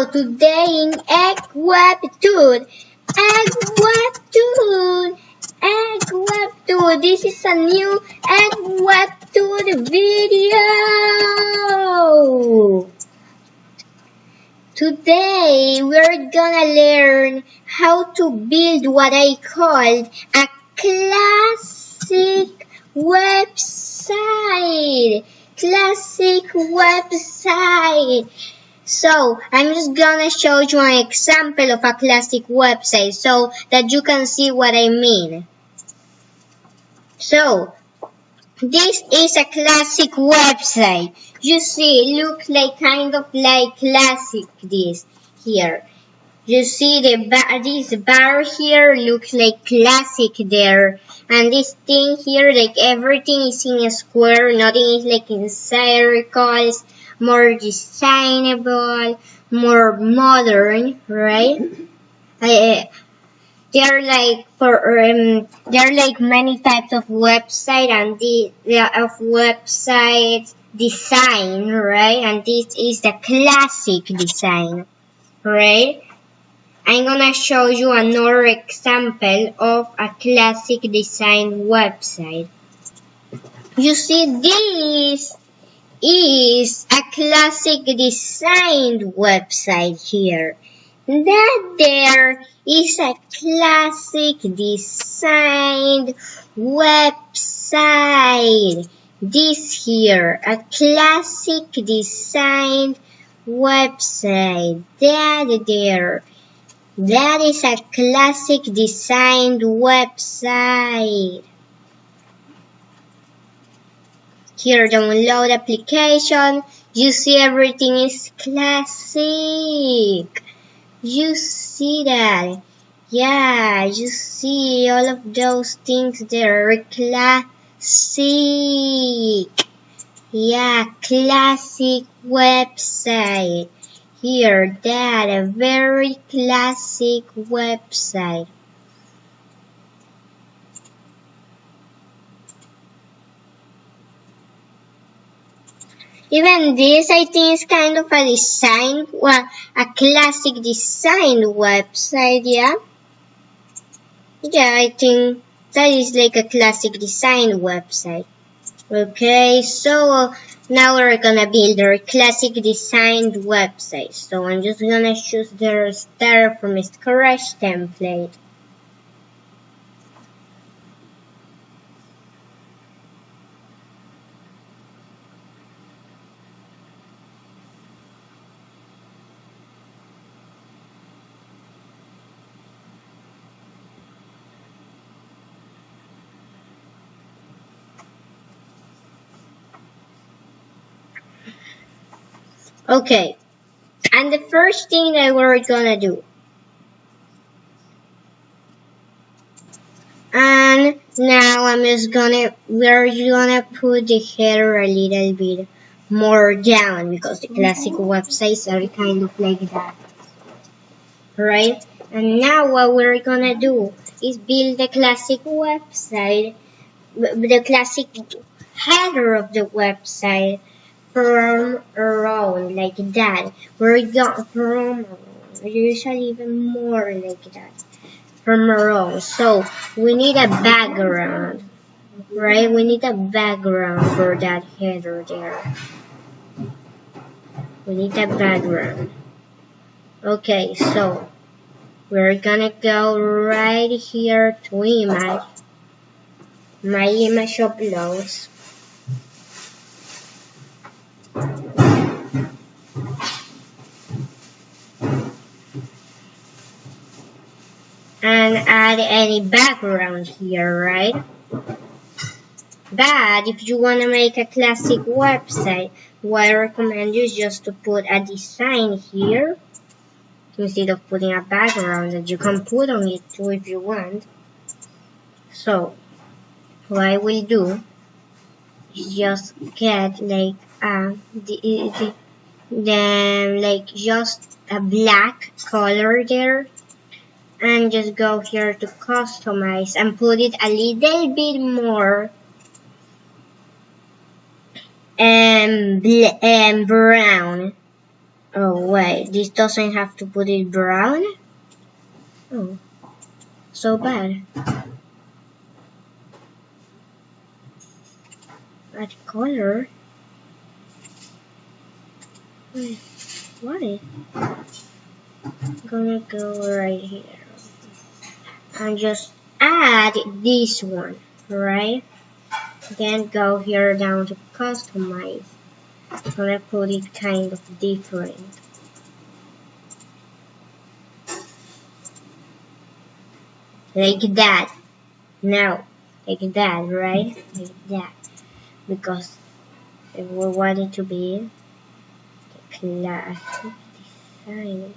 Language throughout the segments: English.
So today in EggWebTut, EggWebTut, this is a new EggWebTut video. Today we're gonna learn how to build what I called a classic website. So I'm just gonna show you an example of a classic website so that you can see what I mean. So this is a classic website. You see, it looks like kind of like classic this here. You see this bar here looks like classic there. And this thing here, like everything is in a square, nothing is like in circles, more designable, more modern, right? There are like many types of website and of websites design, right? And this is the classic design, right? I'm gonna show you another example of a classic design website. You see, this is a classic designed website here. That there is a classic designed website. This here, a classic designed website. That there. That is a classic designed website. Here, download application. You see everything is classic. You see that. Yeah, you see all of those things there are classic. Yeah, classic website. Here, that a very classic website. Even this, I think, is kind of a design, well, a classic design website, yeah? Yeah, I think that is like a classic design website. Okay, so now we're gonna build our classic designed website. So I'm just gonna choose the start from scratch template. Okay, and the first thing that we're gonna do, and now we're gonna put the header a little bit more down because the classic websites are kind of like that, right? And now what we're gonna do is build the classic website, the classic header of the website from around like that. We're going from usually even more like that from around. So we need a background, right? We need a background for that header there. We need a background. Okay, so we're gonna go right here to image. My image uploads. And add any background here, right? But if you want to make a classic website, what I recommend you is just to put a design here instead of putting a background that you can put on it too if you want. So what I will do is just get like just a black color there. And just go here to customize and put it a little bit more brown. Oh wait, this doesn't have to put it brown? Oh, so bad. What color? Wait, why? I'm gonna go right here and just add this one, right? Then go here down to customize. I'm gonna put it kind of different. Like that. Now, like that, right? Like that. Because if we want it to be classic design.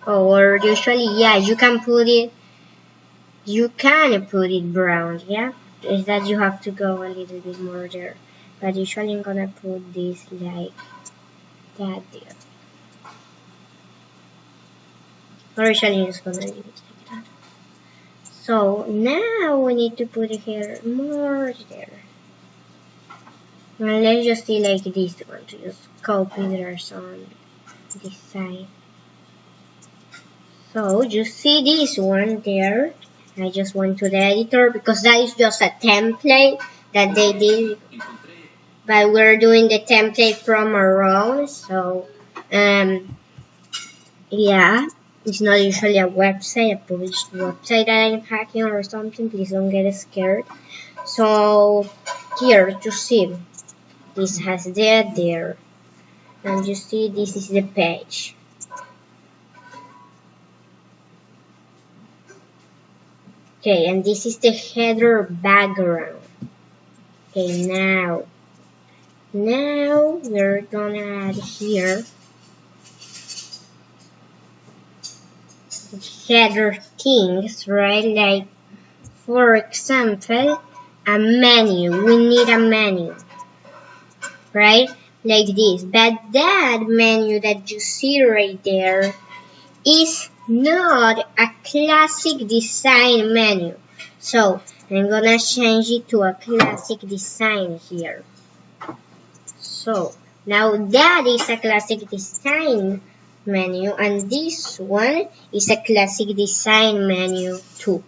Oh, or usually, yeah, you can put it brown, yeah? Is that you have to go a little bit more there. But usually I'm gonna put this like that there. Or usually I'm just gonna leave it like that. So now we need to put it here more there. And let's just see like this one to just copy there on this side. So you see this one there. I just went to the editor because that is just a template that they did, but we're doing the template from our own. So yeah, it's not usually a website, a published website that I'm hacking or something. Please don't get scared. So here you see this has that there, and you see this is the page. Okay, and this is the header background. Okay, now we're gonna add here header things, right? Like, for example, a menu. We need a menu, right? Like this. But that menu that you see right there is not a classic design menu. So I'm gonna change it to a classic design here. So now that is a classic design menu, and this one is a classic design menu too.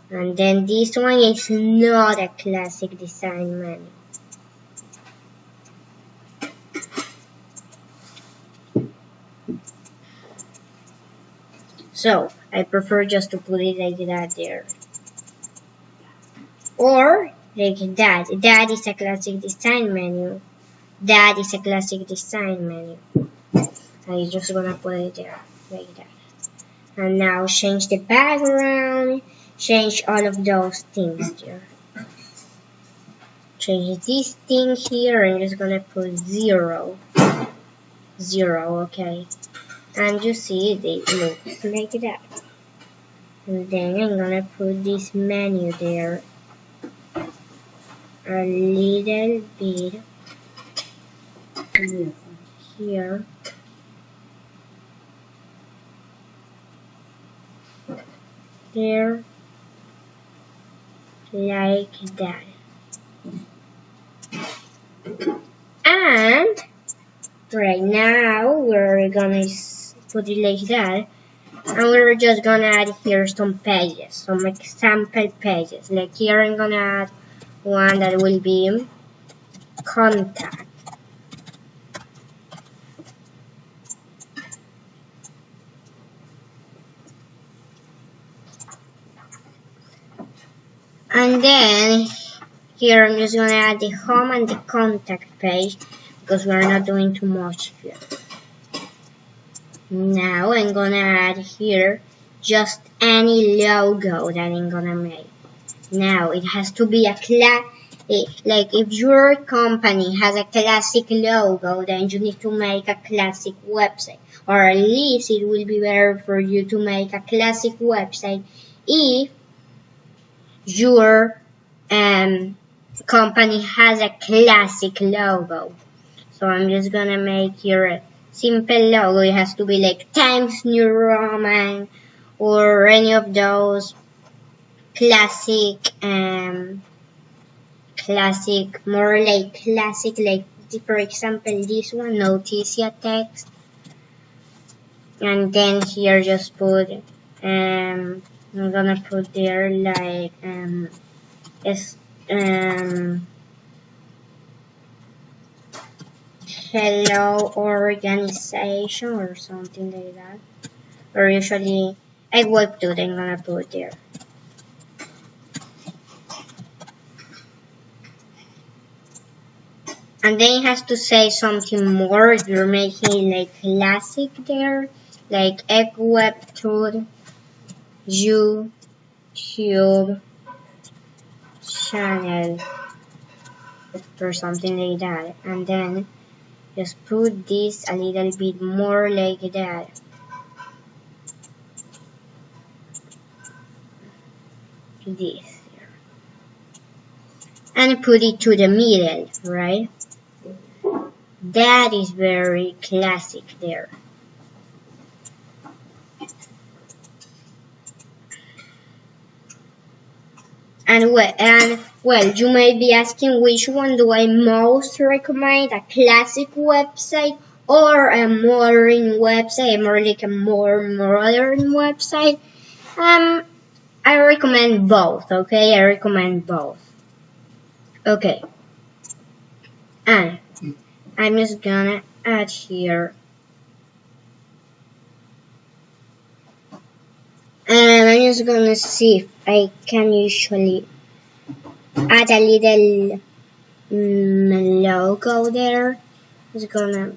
And then this one is not a classic design menu. So I prefer just to put it like that there. Or like that. That is a classic design menu. That is a classic design menu. I'm just gonna put it there like that. And now change the background, change all of those things there. Change this thing here, I'm just gonna put 0. 0, okay. And you see they look like that. And then I'm gonna put this menu there a little bit here. There, like that. And right now we're gonna put it like that, and we're just gonna add here some pages, some example pages. Like here I'm gonna add one that will be contact. And then here I'm just gonna add the home and the contact page because we're not doing too much here. Now I'm gonna add here just any logo that I'm gonna make. Now it has to be a like if your company has a classic logo, then you need to make a classic website, or at least it will be better for you to make a classic website if your company has a classic logo. So I'm just gonna make here a simple logo. It has to be like Times New Roman or any of those classic, more like classic, like for example this one, Noticia text. and then here just put I'm gonna put there like is hello organization or something like that, or usually EggWebTut I'm gonna put there. And then it has to say something more if you're making like classic there, like EggWebTut YouTube channel or something like that. And then just put this a little bit more like that. This. And put it to the middle, right? That is very classic there. And well, you may be asking which one do I most recommend, a classic website or a modern website, more like a more modern website. I recommend both, okay? I recommend both. Okay. And I'm just gonna add here. And I'm just gonna see if I can usually add a little logo there. Just gonna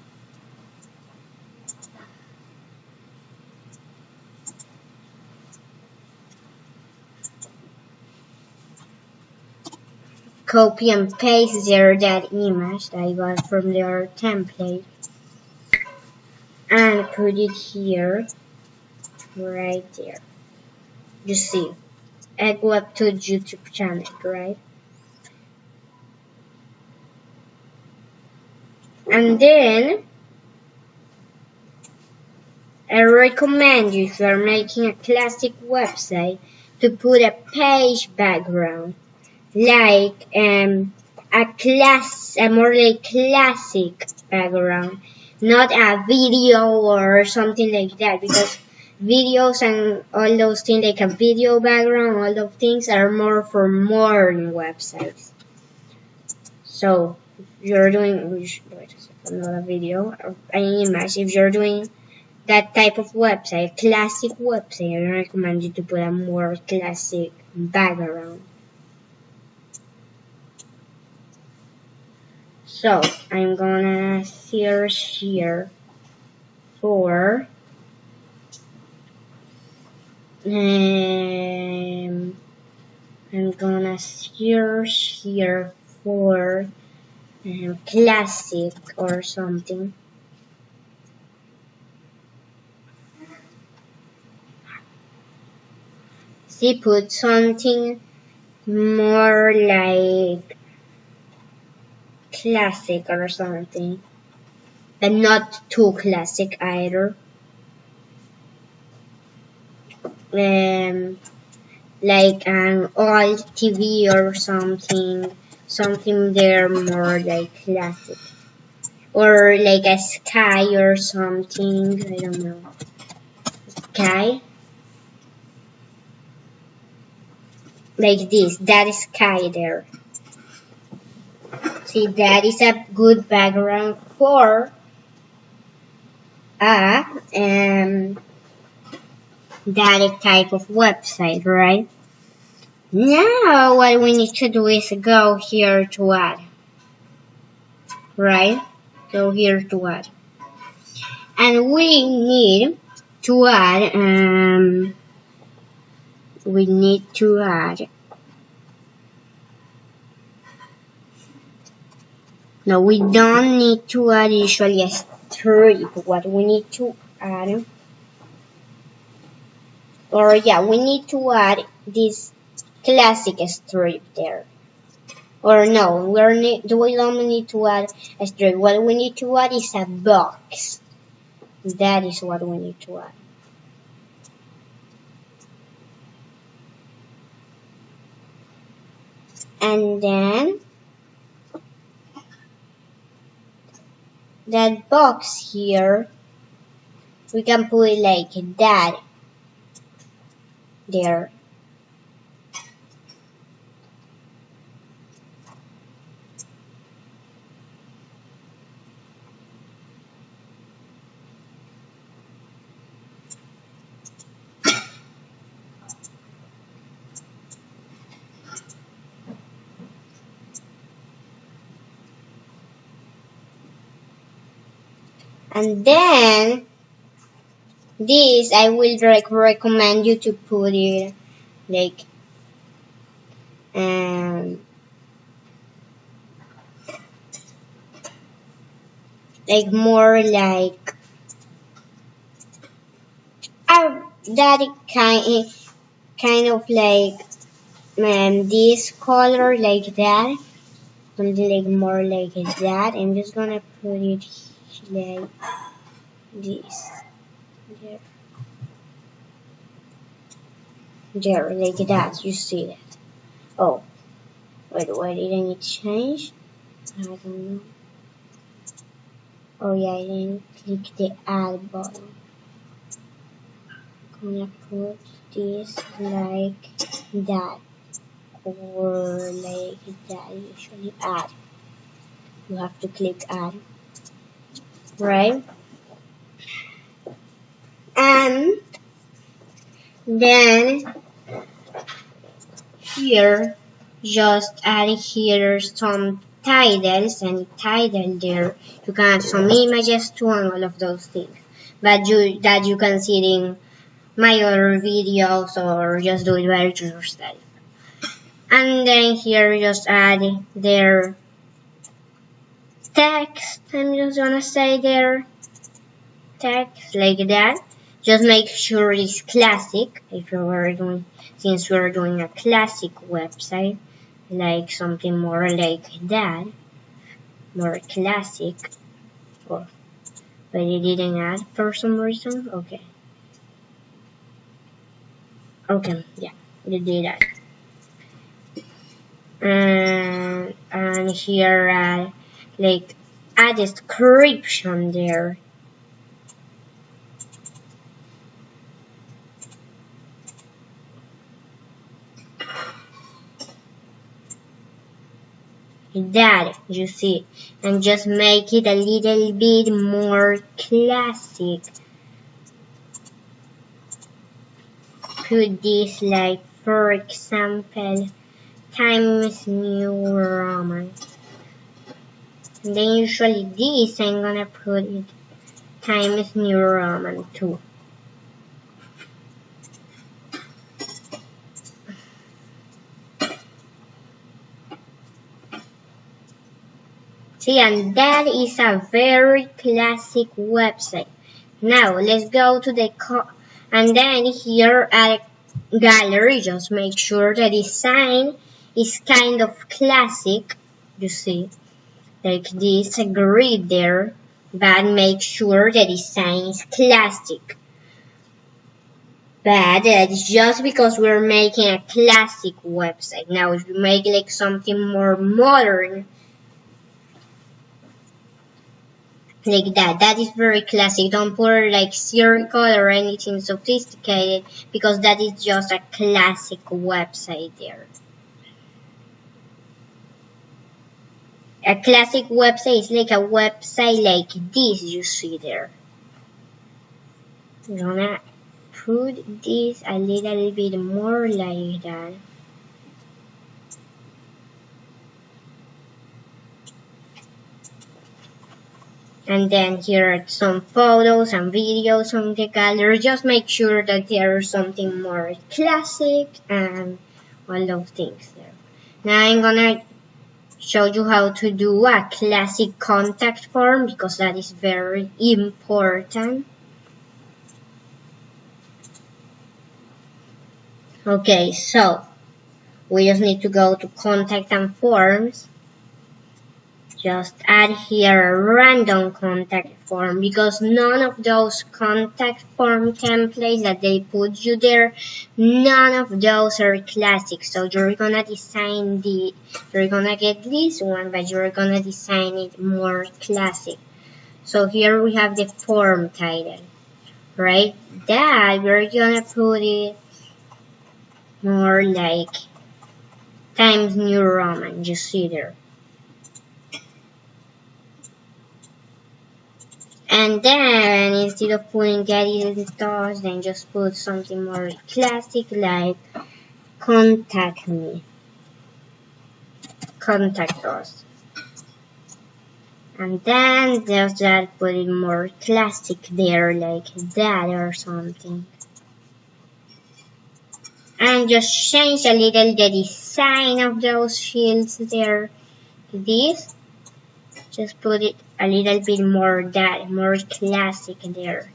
copy and paste there that image that I got from their template and put it here, right there. You see, EggWebTut YouTube channel, right? And then I recommend you, if you're making a classic website, to put a page background, like a more like classic background, not a video or something like that, because videos and all those things, like a video background, all those things are more for modern websites. So if you're doing, wait a second, not a video, or an image, if you're doing that type of website, classic website, I recommend you to put a more classic background. So I'm gonna search here for I'm gonna search here for classic or something. See, put something more like classic or something, but not too classic either. Like an old TV or something there more like classic, or like a sky or something, I don't know, sky, like this, that is sky there. See, that is a good background for that type of website, right? Now what we need to do is go here to add, right? Go here to add. And we need to add, no, we don't need to add usually a strip. What we need to add, or yeah, we need to add this classic strip there. Or no, we don't need to add a strip. What we need to add is a box. That is what we need to add. And then that box here, we can put it like that there. And then this I will recommend you to put it like more like that kind of like this color like that, something like more like that. I'm just gonna put it like this there like that. You see that? Oh wait, why didn't it change? I don't know. Oh yeah, I didn't click the add button. I'm gonna put this like that or like that. Usually add. You have to click add, right? And then here, just add here some titles and title there. You can add some images too and all of those things. But you can see it in my other videos or just do it by yourself. And then here just add their text. I'm just gonna say their text like that. Just make sure it's classic if you were doing, since we're doing a classic website, like something more like that, more classic. Oh, but it didn't add for some reason. Okay, yeah, it did add. And here like a description there. That you see, and just make it a little bit more classic. Put this like, for example, Times New Roman. And then usually this I'm gonna put it Times New Roman too. See, and that is a very classic website. Now let's go to the and then here at gallery, just make sure the design is kind of classic. You see, like this grid there, but make sure the design is classic. But that's just because we're making a classic website. Now if you make like something more modern, like that is very classic. Don't put like circle or anything sophisticated, because that is just a classic website there. A classic website is like a website like this you see there. I'm gonna put this a little bit more like that. And then here are some photos and videos on the gallery. Just make sure that there's something more classic and all those things there. Now I'm gonna show you how to do a classic contact form, because that is very important. Okay, so we just need to go to contact and forms. Just add here a random contact form, because none of those contact form templates that they put you there, none of those are classic. So you're gonna design you're gonna get this one, but you're gonna design it more classic. So here we have the form title. right? That we're gonna put it more like Times New Roman, just see there. And then instead of putting Getty Stars, then just put something more classic like contact me, contact us. And then there's that, put it more classic there like that or something. And just change a little the design of those fields there. This, just put it a little bit more that, more classic there.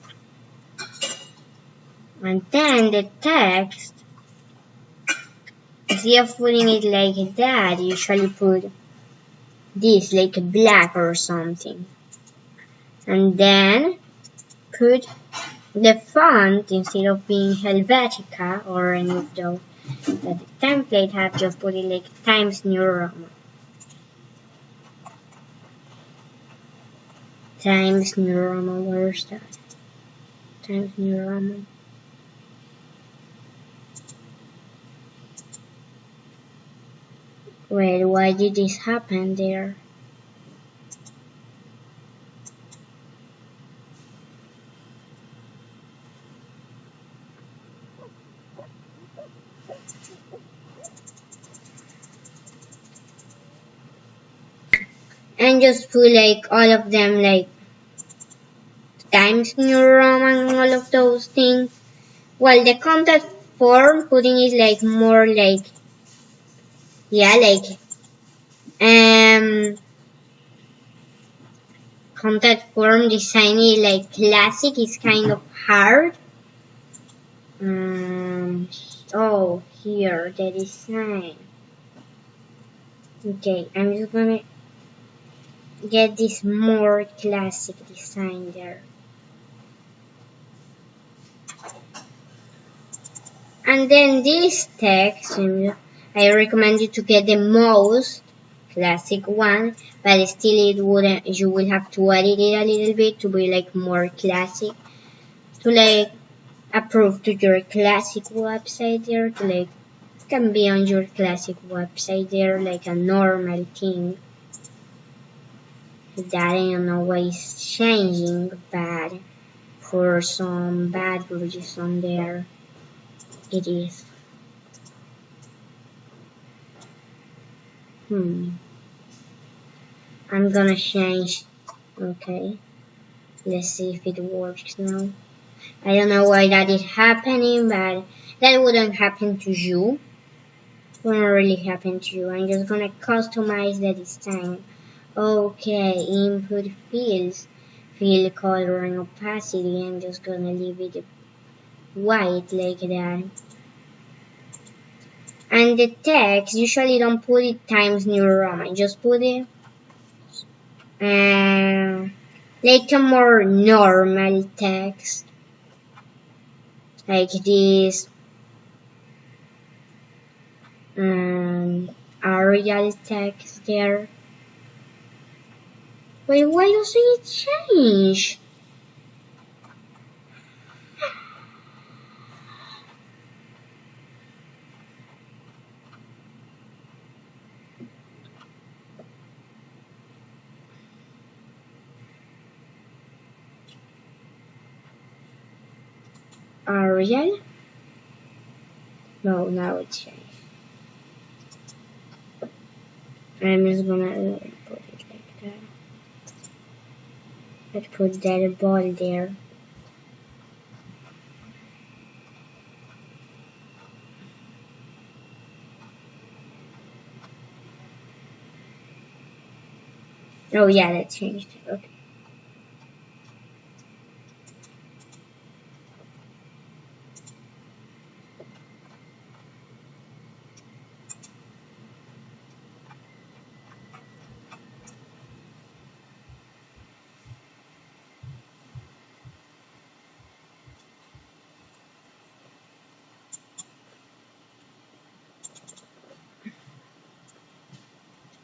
And then the text, instead of putting it like that, usually put this like black or something. And then put the font, instead of being Helvetica or any of those that the template have, just put it like Times New Roman. Times New Roman, where's that? Times New Roman. Wait, why did this happen there? And just put like all of them like Times New Roman, all of those things. Well, the contact form, putting it like more like, yeah, like, contact form designing like classic is kind of hard. Oh, here, the design. Okay, I'm just gonna get this more classic design there. And then this text, I recommend you to get the most classic one, but still it wouldn't, you will have to edit it a little bit to be like more classic, to like approve to your classic website there, to like can be on your classic website there like a normal thing. That I don't know why it's changing bad for some bad versions on there. It is. I'm gonna change. Okay. Let's see if it works now. I don't know why that is happening, but that wouldn't happen to you. It wouldn't really happen to you. I'm just gonna customize the design. Okay, input fields, fill color and opacity. I'm just gonna leave it white like that. And the text, usually don't put it Times New Roman, just put it like a more normal text, like this, Arial text there. Wait, why doesn't it change? Arial? No, now it's changed. I'm just gonna put it like that. Let's put that ball there. Oh yeah, that changed. Okay.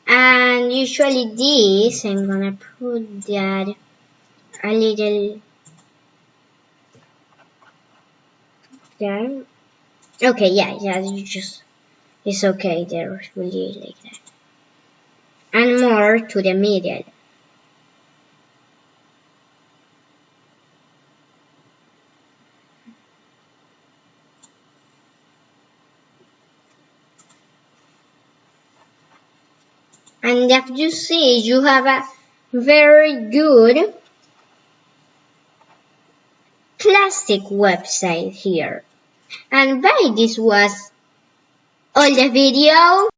And usually this, I'm gonna put that a little Yeah. Okay, yeah, you just, it's okay there, really like that. And more to the middle. And as you see, you have a very good classic website here. And by this was all the video.